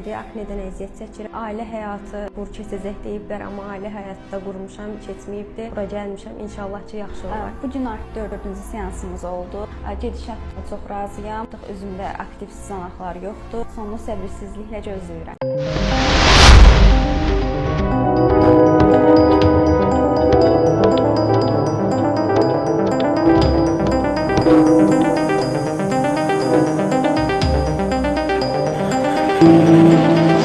idi, aknedən əziyyət çəkir. Ailə həyatı qur keçəcək deyiblər, amma ailə həyatı da qurmuşam, keçməyibdi. Bura gəlmişəm, inşallah ki, yaxşı olar. Bu gün artıq 4-cü seansımız oldu. Gedişatla çox razıyam. Özümdə aktiv sızanaqlar yoxdur. Sonunu səbirsizliklə gözləyirəm. Thank you.